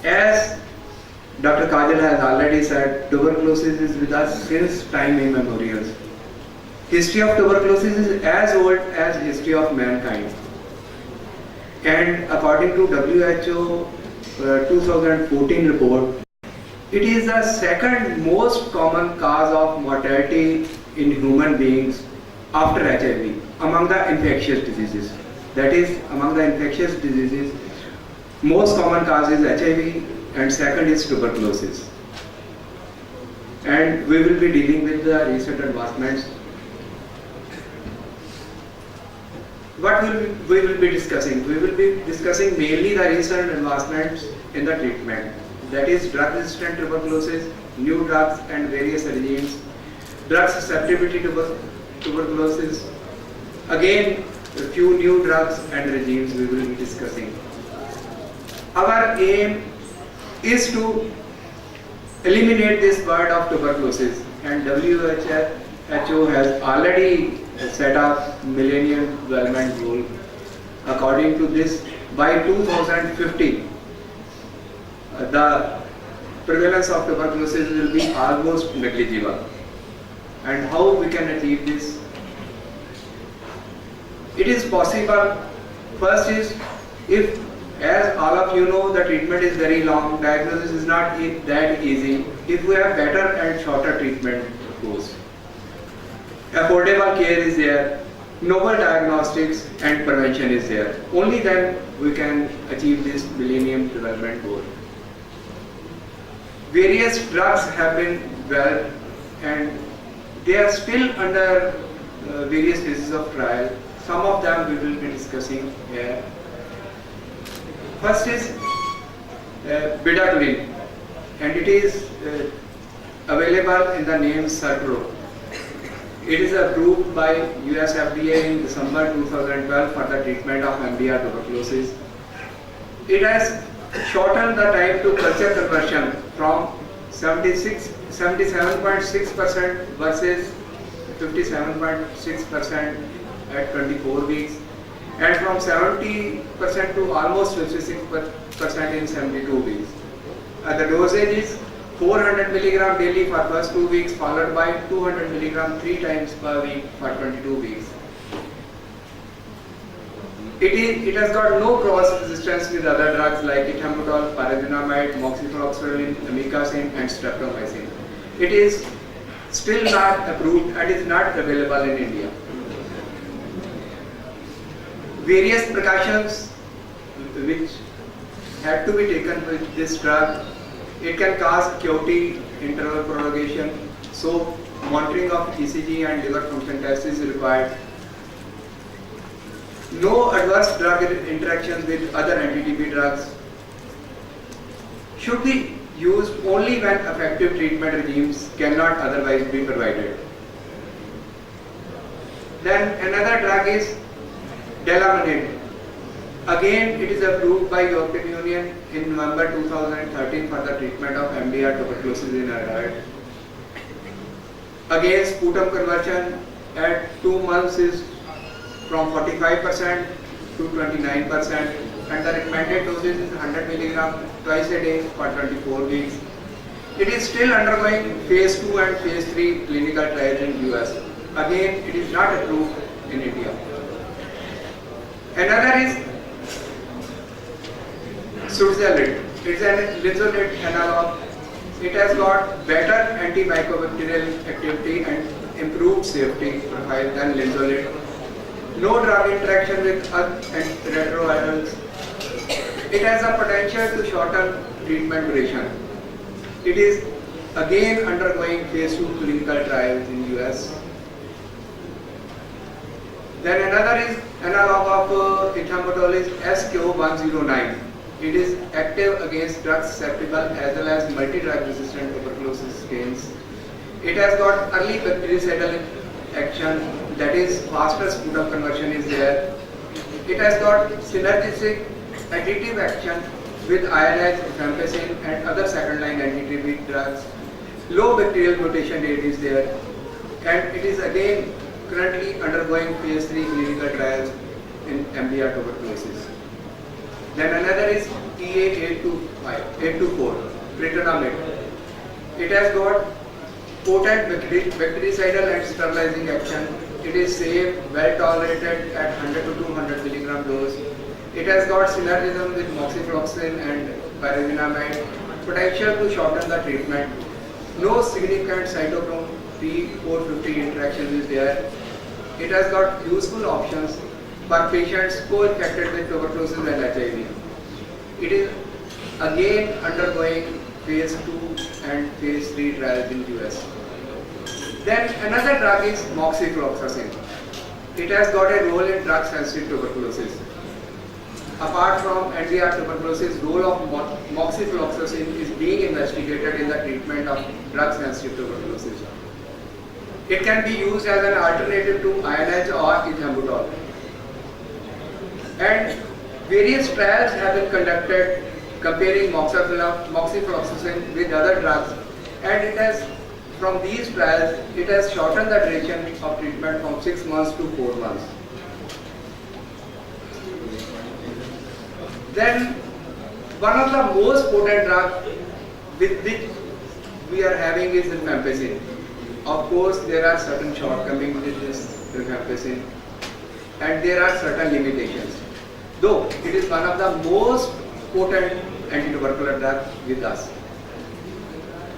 As Dr. Kajal has already said, tuberculosis is with us since time immemorial. History of tuberculosis is as old as history of mankind. And according to WHO 2014 report, it is the second most common cause of mortality in human beings after HIV among the infectious diseases. That is, among the infectious diseases, most common cause is HIV and second is tuberculosis. And we will be dealing with the recent advancements. What we will be discussing? We will be discussing mainly the recent advancements in the treatment. That is drug-resistant tuberculosis, new drugs and various regimes, drug susceptibility to tuberculosis. Again, a few new drugs and regimes we will be discussing. Our aim is to eliminate this bird of tuberculosis, and WHO has already set up Millennium Development Goal. According to this, by 2050, the prevalence of tuberculosis will be almost negligible. And how we can achieve this? It is possible. First is, if, as all of you know, the treatment is very long, diagnosis is not that easy. If we have better and shorter treatment course, affordable care is there, novel diagnostics and prevention is there, only then we can achieve this Millennium Development Goal. Various drugs have been developed and they are still under various phases of trial. Some of them we will be discussing here. First is bedaquiline, and it is available in the name Sertro. It is approved by US FDA in December 2012 for the treatment of MDR tuberculosis. It has shortened the time to culture conversion from 77.6% versus 57.6% at 24 weeks, and from 70% to almost 56% in 72 weeks. The dosage is 400 mg daily for first 2 weeks, followed by 200 mg 3 times per week for 22 weeks. It has got no cross resistance with other drugs like ethambutol, pyrazinamide, moxifloxacin, amikacin and streptomycin. It is still not approved and is not available in India. Various precautions which have to be taken with this drug. It can cause QT, interval prolongation, so monitoring of ECG and liver function tests is required. No adverse drug interactions with other anti-TB drugs. Should be used only when effective treatment regimes cannot otherwise be provided. Then another drug is Delamanid. Again, it is approved by European Union in November 2013 for the treatment of MDR tuberculosis in adults. Again, sputum conversion at 2 months is from 45% to 29%, and the recommended dosage is 100 mg twice a day for 24 weeks. It is still undergoing phase 2 and phase 3 clinical trials in US. Again, it is not approved in India. Another is Sudocrem. It is a linezolid analog. It has got better antimicrobial activity and improved safety profile than linezolid. No drug interaction with retrovirals. It has a potential to shorten treatment duration. It is again undergoing phase 2 clinical trials in US. Then another is analog of ethambutol is SQ109. It is active against drug susceptible as well as multi-drug resistant tuberculosis strains. It has got early bactericidal action, that is faster sputum conversion is there. It has got synergistic additive action with INH, rifampicin and other second-line anti-TB drugs. Low bacterial mutation rate is there, and it is again currently undergoing phase 3 clinical trials in MDR tuberculosis. Then another is TA824, Pretonamid. It has got potent bactericidal and sterilizing action. It is safe, well tolerated at 100 to 200 milligram dose. It has got synergism with moxifloxacin and pyrazinamide, potential to shorten the treatment. No significant cytochrome P450 interaction is there. It has got useful options for patients co-infected with tuberculosis and HIV. It is again undergoing phase 2 and phase 3 trials in US. Then another drug is moxifloxacin. It has got a role in drug-sensitive tuberculosis. Apart from NDR tuberculosis, role of moxifloxacin is being investigated in the treatment of drug-sensitive tuberculosis. It can be used as an alternative to INH or ethambutol. And various trials have been conducted comparing moxifloxacin with other drugs, and it has, from these trials, it has shortened the duration of treatment from 6 months to 4 months. Then one of the most potent drugs with which we are having is rifampicin. Of course, there are certain shortcomings with this rifampicin, and there are certain limitations. Though it is one of the most potent antitubercular drug with us.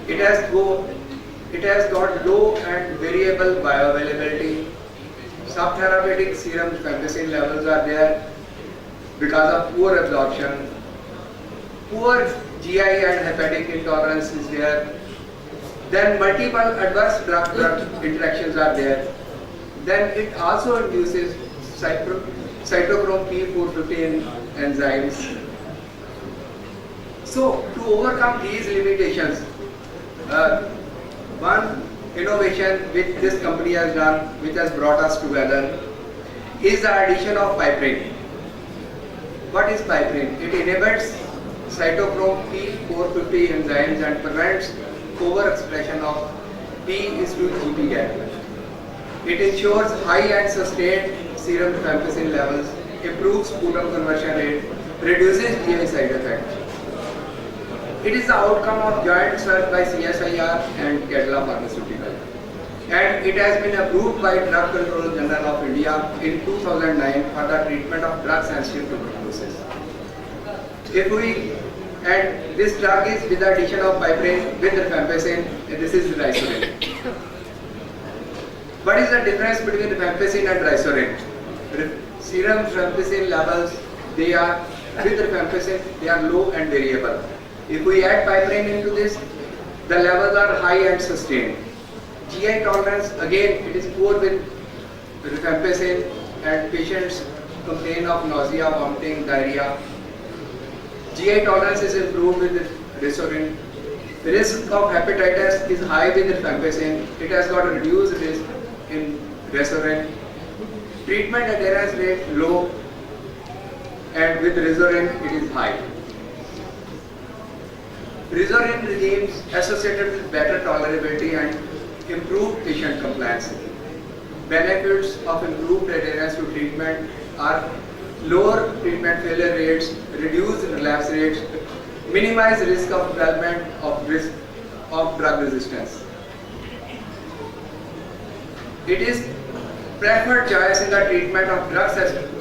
It has got low and variable bioavailability. Subtherapeutic serum rifampicin levels are there because of poor absorption. Poor GI and hepatic intolerance is there. Then multiple adverse drug-drug interactions are there. Then it also induces cytochrome P450 enzymes. So to overcome these limitations, one innovation which this company has done, which has brought us together, is the addition of piperine. What is piperine? It inhibits cytochrome P450 enzymes and prevents overexpression of P/GP gap. It ensures high and sustained serum rifampicin levels, improves sputum conversion rate, reduces GI side effects. It is the outcome of joint search by CSIR and Cadila Pharmaceutical, and it has been approved by Drug Control General of India in 2009 for the treatment of drug-sensitive tuberculosis. And this drug is with the addition of piperine with rifampicin, and this is ricerin. What is the difference between rifampicin and ricerin? Serum rifampicin levels, they are with rifampicin, they are low and variable. If we add piperine into this, the levels are high and sustained. GI tolerance, again, it is poor with rifampicin, and patients complain of nausea, vomiting, diarrhea. GI tolerance is improved with ricerin. The risk of hepatitis is high with rifampicin. It has got a reduced risk in ricerin. Treatment adherence rate low, and with ricerin it is high. Ricerin regimes associated with better tolerability and improved patient compliance. Benefits of improved adherence to treatment are lower treatment failure rates, reduced relapse rates, minimize risk of development of drug resistance. It is preferred choice in the treatment of drug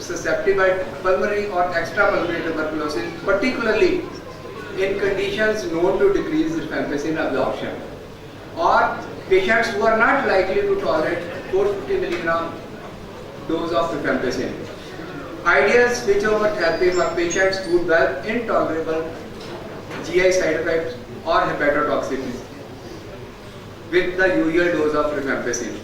susceptible pulmonary or extrapulmonary tuberculosis, particularly in conditions known to decrease rifampicin absorption, or patients who are not likely to tolerate 450 mg dose of rifampicin. Ideal switchover therapy for patients who develop intolerable GI side effects or hepatotoxicity with the usual dose of rifampicin.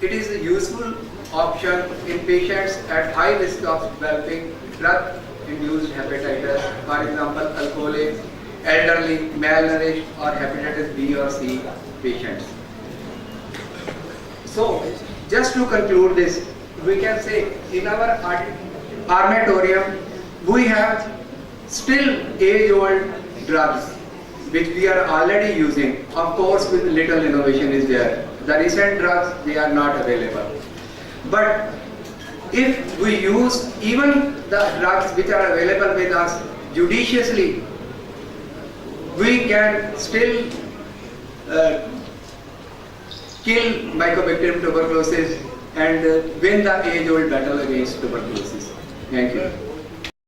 It is a useful option in patients at high risk of developing drug-induced hepatitis, for example, alcoholics, elderly, malnourished, or hepatitis B or C patients. So, just to conclude this, we can say in our armatorium, we have still age-old drugs which we are already using. Of course, with little innovation is there. The recent drugs, they are not available. But if we use even the drugs which are available with us judiciously, we can still kill Mycobacterium tuberculosis and win the age-old battle against tuberculosis. Thank you.